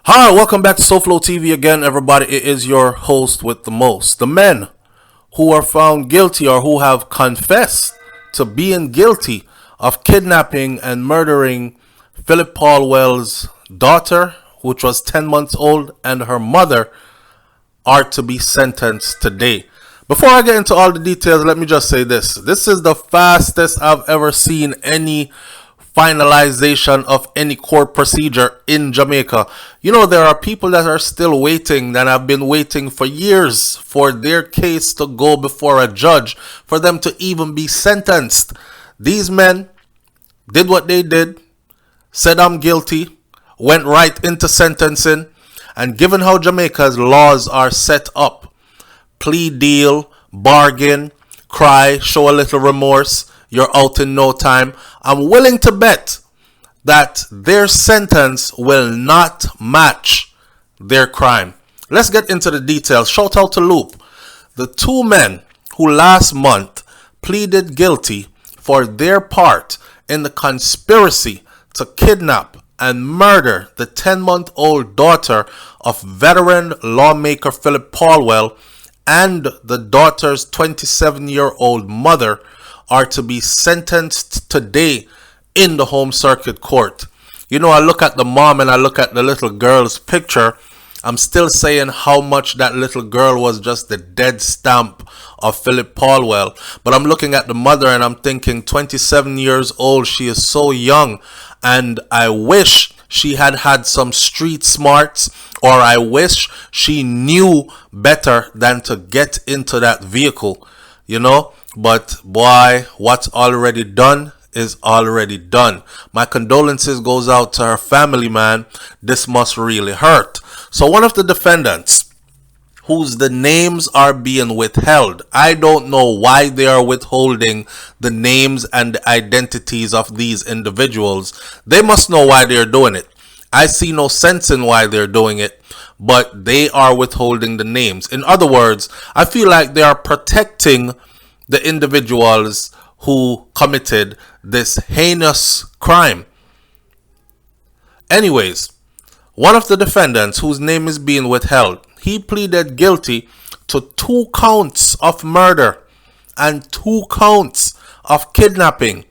Hi, welcome back to SouFLoTV again, everybody. It is your host with the most. The men who are found guilty or who have confessed to being guilty of kidnapping and murdering Phillip Paulwell's daughter, which was 10 months old, and her mother, are to be sentenced today. Before I get into all the details, let me just say this. This is the fastest I've ever seen any finalization of any court procedure in Jamaica. You know, there are people that are still waiting, that have been waiting for years for their case to go before a judge, for them to even be sentenced. These men did what they did, said I'm guilty, went right into sentencing, and given how Jamaica's laws are set up, plea deal, bargain, cry, show a little remorse, you're out in no time. I'm willing to bet that their sentence will not match their crime. Let's get into the details. Shout out to Loop. The two men who last month pleaded guilty for their part in the conspiracy to kidnap and murder the 10-month-old daughter of veteran lawmaker Phillip Paulwell and the daughter's 27-year-old mother are to be sentenced today in the home circuit court. You know, I look at the mom and I look at the little girl's picture. I'm still saying how much that little girl was just the dead stamp of Phillip Paulwell. But I'm looking at the mother and I'm thinking 27 years old. She is so young. And I wish she had had some street smarts, or I wish she knew better than to get into that vehicle, you know. But boy, what's already done is already done. My condolences goes out to her family, man. This must really hurt. So one of the defendants, whose the names are being withheld, I don't know why they are withholding the names and the identities of these individuals. They must know why they're doing it. I see no sense in why they're doing it, but they are withholding the names. In other words, I feel like they are protecting the individuals who committed this heinous crime. Anyways, one of the defendants, whose name is being withheld, he pleaded guilty to 2 counts of murder and 2 counts of kidnapping,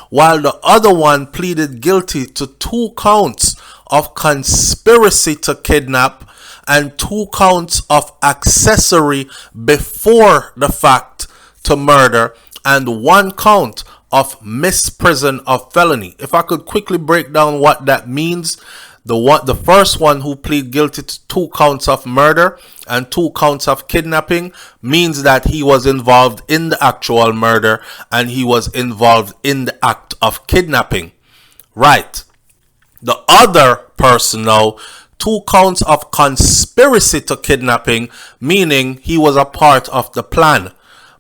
while the other one pleaded guilty to 2 counts of conspiracy to kidnap and 2 counts of accessory before the fact to murder and 1 count of misprison of felony. If I could quickly break down what that means, the first one who plead guilty to 2 counts of murder and 2 counts of kidnapping means that he was involved in the actual murder and he was involved in the act of kidnapping. Right. The other person now, 2 counts of conspiracy to kidnapping, meaning he was a part of the plan,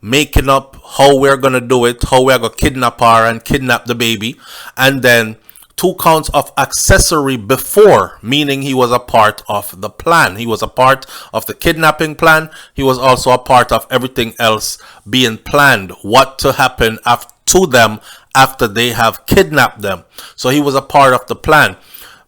making up how we're going to do it, how we're going to kidnap her and kidnap the baby. And then 2 counts of accessory before, meaning he was a part of the plan. He was a part of the kidnapping plan. He was also a part of everything else being planned, what to happen to them after they have kidnapped them. So he was a part of the plan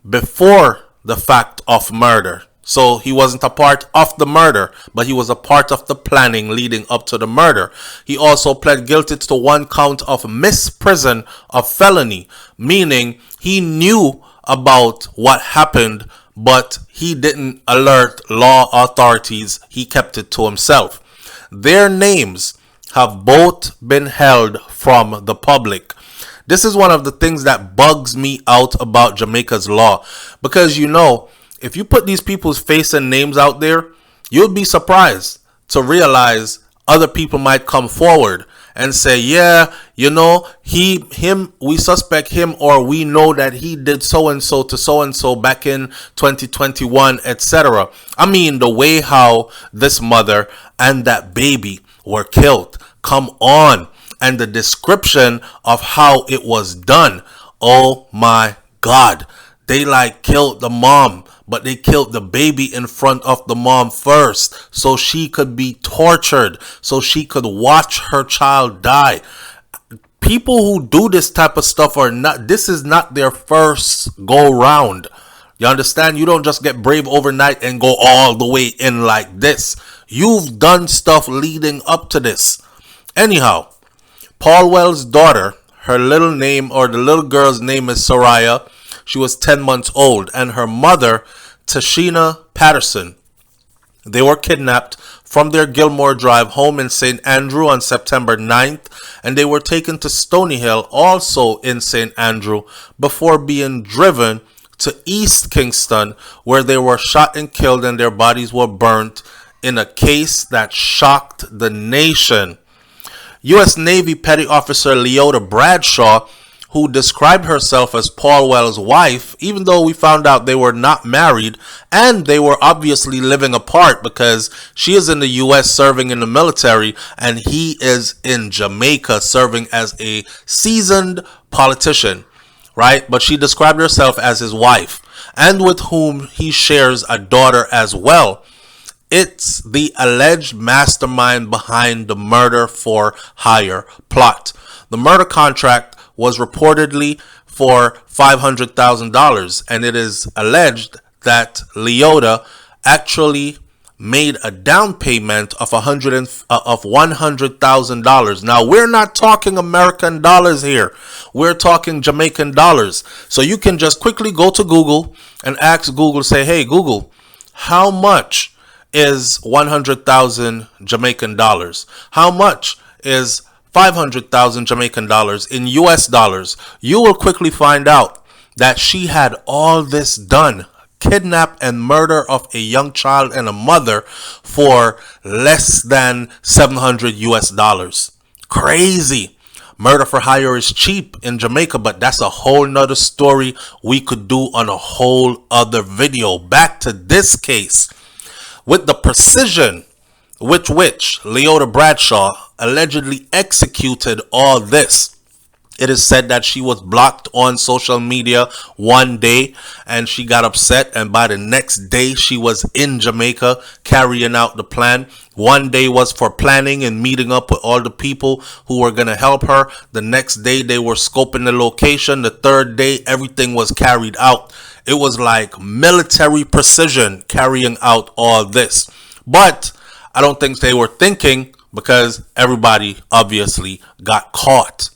before the fact of murder. So he wasn't a part of the murder, but he was a part of the planning leading up to the murder. He also pled guilty to 1 count of misprison of felony, meaning he knew about what happened, but he didn't alert law authorities. He kept it to himself. Their names have both been held from the public. This is one of the things that bugs me out about Jamaica's law, because you know, if you put these people's face and names out there, you'll be surprised to realize other people might come forward and say, yeah, you know, we suspect him, or we know that he did so-and-so to so-and-so back in 2021, etc. I mean, the way how this mother and that baby were killed. Come on. And the description of how it was done. Oh my God. They like killed the mom, but they killed the baby in front of the mom first so she could be tortured, so she could watch her child die. People who do this type of stuff are not, this is not their first go round. You understand? You don't just get brave overnight and go all the way in like this. You've done stuff leading up to this. Anyhow, Paulwell's daughter, her little name, or the little girl's name, is Soraya. She was 10 months old. And her mother, Tashina Patterson, they were kidnapped from their Gilmore Drive home in St. Andrew on September 9th, and they were taken to Stony Hill, also in St. Andrew, before being driven to East Kingston, where they were shot and killed and their bodies were burnt in a case that shocked the nation. U.S. Navy Petty Officer Leoda Bradshaw, who described herself as Paulwell's wife, even though we found out they were not married, and they were obviously living apart because she is in the U.S. serving in the military, and he is in Jamaica serving as a seasoned politician, right? But she described herself as his wife, and with whom he shares a daughter as well. It's the alleged mastermind behind the murder for hire plot. The murder contract was reportedly for $500,000, and it is alleged that Leoda actually made a down payment of $100,000. Now, we're not talking American dollars here. We're talking Jamaican dollars. So you can just quickly go to Google and ask Google, say, hey, Google, how much is 100,000 Jamaican dollars? How much is 500,000 Jamaican dollars in US dollars? You will quickly find out that she had all this done, kidnap and murder of a young child and a mother, for less than 700 US dollars. Crazy. Murder for hire is cheap in Jamaica, but that's a whole nother story we could do on a whole other video. Back to this case. With the precision with which Leoda Bradshaw allegedly executed all this, it is said that she was blocked on social media one day and she got upset, and by the next day she was in Jamaica carrying out the plan. One day was for planning and meeting up with all the people who were going to help her. The next day they were scoping the location. The third day everything was carried out. It was like military precision carrying out all this. But I don't think they were thinking, because everybody obviously got caught.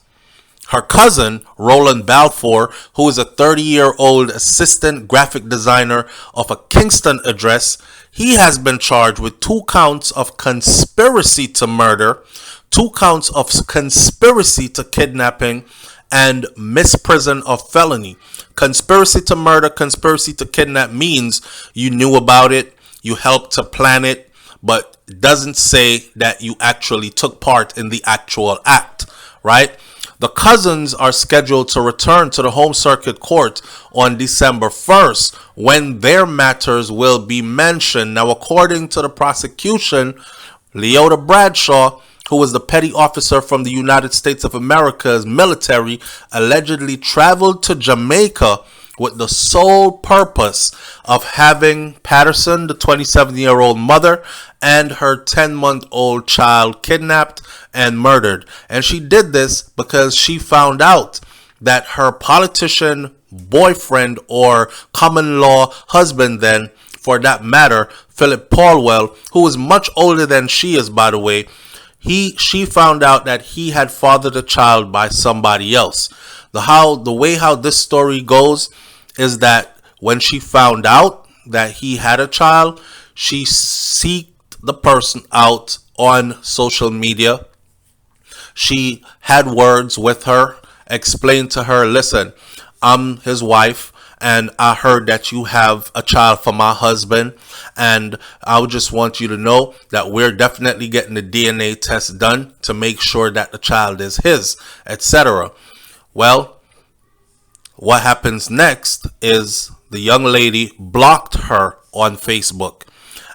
Her cousin, Roland Balfour, who is a 30-year-old assistant graphic designer of a Kingston address, he has been charged with 2 counts of conspiracy to murder, 2 counts of conspiracy to kidnapping, and misprision of felony. Conspiracy to murder, conspiracy to kidnap means you knew about it, you helped to plan it, but it doesn't say that you actually took part in the actual act, right? The cousins are scheduled to return to the Home Circuit Court on December 1st, when their matters will be mentioned. Now, according to the prosecution, Leoda Bradshaw, who was the petty officer from the United States of America's military, allegedly traveled to Jamaica with the sole purpose of having Patterson, the 27-year-old mother, and her 10-month-old child kidnapped and murdered. And she did this because she found out that her politician boyfriend, or common law husband then, for that matter, Phillip Paulwell, who is much older than she is, by the way, she found out that he had fathered a child by somebody else. The way how this story goes is that when she found out that he had a child, she sought the person out on social media. She had words with her, explained to her, listen, I'm his wife, and I heard that you have a child for my husband, and I would just want you to know that we're definitely getting the DNA test done to make sure that the child is his, etc. Well, what happens next is the young lady blocked her on Facebook,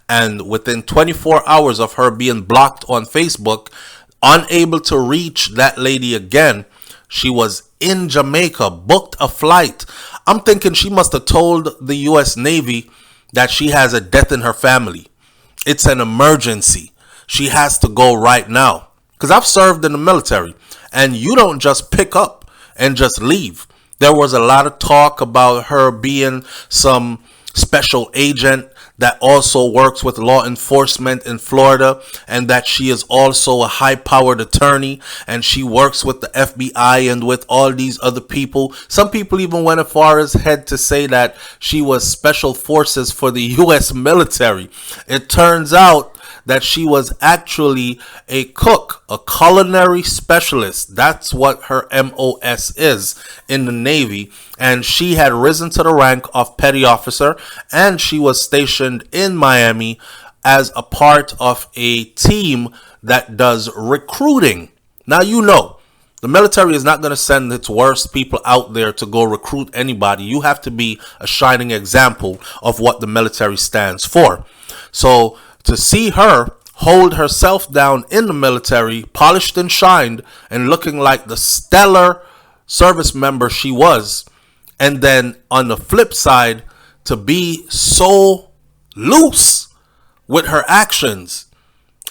and within 24 hours of her being blocked on Facebook, unable to reach that lady again, she was in Jamaica, booked a flight. I'm thinking she must have told the U.S. Navy that she has a death in her family. It's an emergency. She has to go right now. Because I've served in the military, and you don't just pick up and just leave. There was a lot of talk about her being some special agent that also works with law enforcement in Florida, and that she is also a high-powered attorney, and she works with the FBI and with all these other people. Some people even went as far as head to say that she was special forces for the U.S. military. It turns out that she was actually a cook, a culinary specialist. That's what her MOS is in the Navy. And she had risen to the rank of petty officer, and she was stationed in Miami as a part of a team that does recruiting. Now, you know, the military is not going to send its worst people out there to go recruit anybody. You have to be a shining example of what the military stands for. So to see her hold herself down in the military, polished and shined, and looking like the stellar service member she was, and then on the flip side, to be so loose with her actions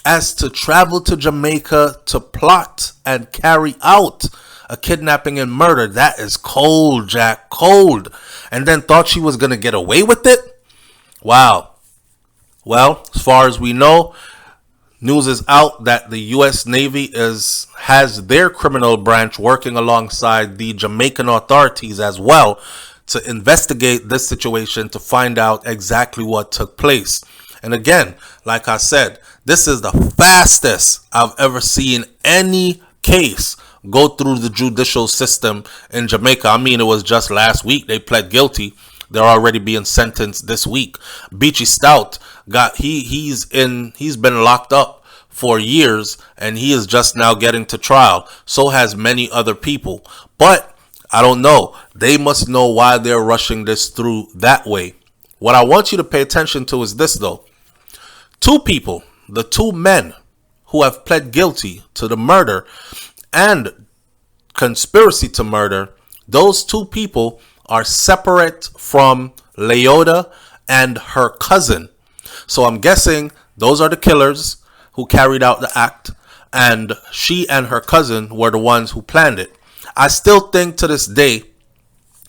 as to travel to Jamaica to plot and carry out a kidnapping and murder, that is cold, Jack, cold. And then thought she was going to get away with it? Wow. Well, as far as we know, news is out that the U.S. Navy has their criminal branch working alongside the Jamaican authorities as well to investigate this situation to find out exactly what took place. And again, like I said, this is the fastest I've ever seen any case go through the judicial system in Jamaica. I mean, it was just last week they pled guilty. They're already being sentenced this week. Beachy Stout he's been locked up for years, and he is just now getting to trial. So has many other people. But I don't know. They must know why they're rushing this through that way. What I want you to pay attention to is this, though. Two people, the two men who have pled guilty to the murder and conspiracy to murder, those two people are separate from Leoda and her cousin. So I'm guessing those are the killers who carried out the act, and she and her cousin were the ones who planned it. I still think to this day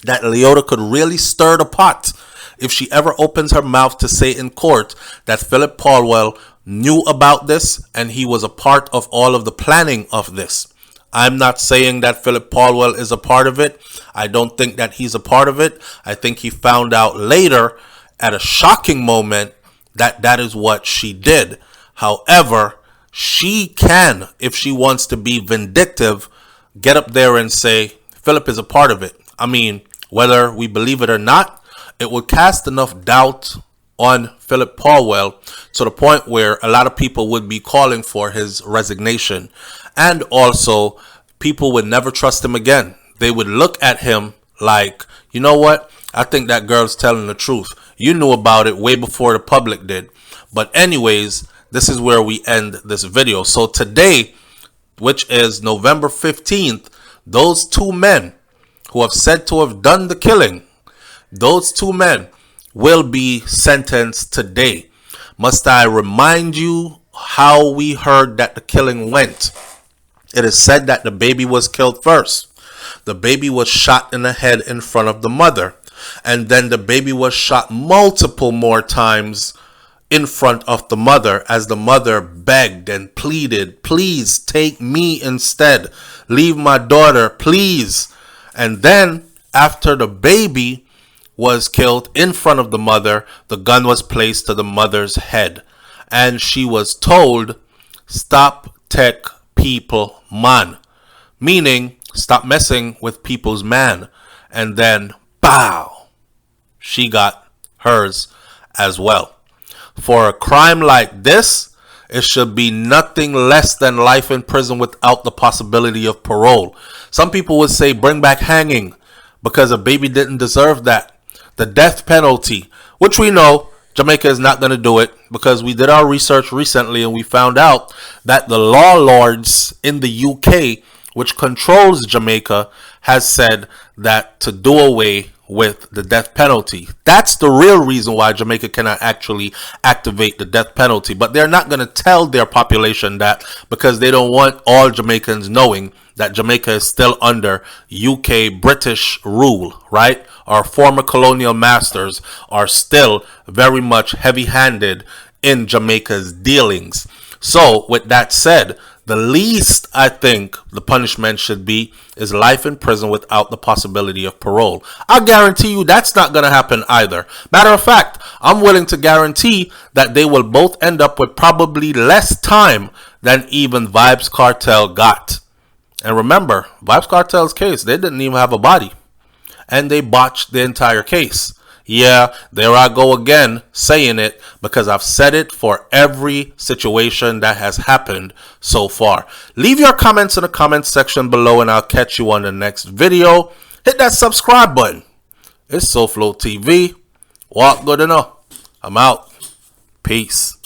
that Leoda could really stir the pot if she ever opens her mouth to say in court that Phillip Paulwell knew about this and he was a part of all of the planning of this. I'm not saying that Phillip Paulwell is a part of it. I don't think that he's a part of it. I think he found out later at a shocking moment that that is what she did. However, she can, if she wants to be vindictive, get up there and say Phillip is a part of it. I mean, whether we believe it or not, it would cast enough doubt on Phillip Paulwell to the point where a lot of people would be calling for his resignation. And also, people would never trust him again. They would look at him like, you know what? I think that girl's telling the truth. You knew about it way before the public did. But anyways, this is where we end this video. So today, which is November 15th, those two men who have said to have done the killing, those two men will be sentenced today. Must I remind you how we heard that the killing went? It is said that the baby was killed first. The baby was shot in the head in front of the mother. And then the baby was shot multiple more times in front of the mother as the mother begged and pleaded, please take me instead. Leave my daughter, please. And then after the baby was killed in front of the mother, the gun was placed to the mother's head. And she was told, stop tech people man. Meaning, stop messing with people's man. And then, bow, she got hers as well. For a crime like this, it should be nothing less than life in prison without the possibility of parole. Some people would say bring back hanging because a baby didn't deserve that. The death penalty, which we know Jamaica is not going to do it because we did our research recently and we found out that the law lords in the UK, which controls Jamaica, has said that to do away with the death penalty. That's the real reason why Jamaica cannot actually activate the death penalty. But they're not going to tell their population that because they don't want all Jamaicans knowing that Jamaica is still under UK British rule, right? Our former colonial masters are still very much heavy-handed in Jamaica's dealings. So with that said, the least I think the punishment should be is life in prison without the possibility of parole. I guarantee you that's not going to happen either. Matter of fact, I'm willing to guarantee that they will both end up with probably less time than even Vybz Kartel got. And remember, Vybz Kartel's case, they didn't even have a body. And they botched the entire case. Yeah, there I go again saying it, because I've said it for every situation that has happened so far. Leave your comments in the comments section below, and I'll catch you on the next video. Hit that subscribe button. It's SouFLoTV. Walk good enough. I'm out. Peace.